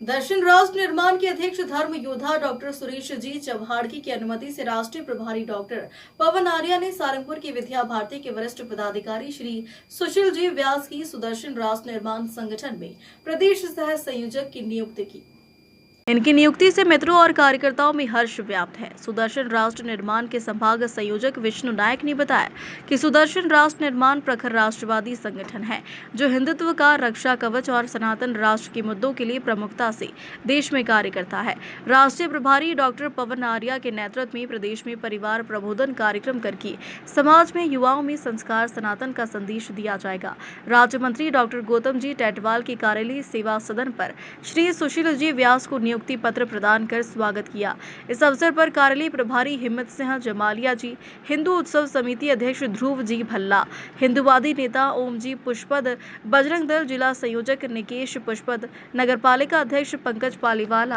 दर्शन राष्ट्र निर्माण के अध्यक्ष धर्म योद्धा डॉक्टर सुरेश जी चव्हाड़गी की अनुमति से राष्ट्रीय प्रभारी डॉक्टर पवन आर्या ने सारंगपुर की विद्या भारती के वरिष्ठ पदाधिकारी श्री सुशील जी व्यास की सुदर्शन राष्ट्र निर्माण संगठन में प्रदेश सह संयोजक की नियुक्ति की। इनकी नियुक्ति से मित्रों और कार्यकर्ताओं में हर्ष व्याप्त है। सुदर्शन राष्ट्र निर्माण के संभाग संयोजक विष्णु नायक ने बताया कि सुदर्शन राष्ट्र निर्माण प्रखर राष्ट्रवादी संगठन है जो हिंदुत्व का रक्षा कवच और सनातन राष्ट्र के मुद्दों के लिए प्रमुखता से देश में कार्य करता है। राष्ट्रीय प्रभारी डॉक्टर पवन आर्या के नेतृत्व में प्रदेश में परिवार प्रबोधन कार्यक्रम करके समाज में युवाओं में संस्कार सनातन का संदेश दिया जाएगा। राज्य मंत्री डॉक्टर गौतम जी टेटवाल के कार्यालय सेवा सदन पर श्री सुशील जी व्यास को नियुक्ति पत्र प्रदान कर स्वागत किया। इस अवसर पर कार्यालय प्रभारी हिम्मत सिंह जमालिया जी, हिंदू उत्सव समिति अध्यक्ष ध्रुव जी भल्ला, हिंदुवादी नेता ओम जी पुष्पद, बजरंग दल जिला संयोजक निकेश पुष्पद, नगरपालिका अध्यक्ष पंकज पालीवाल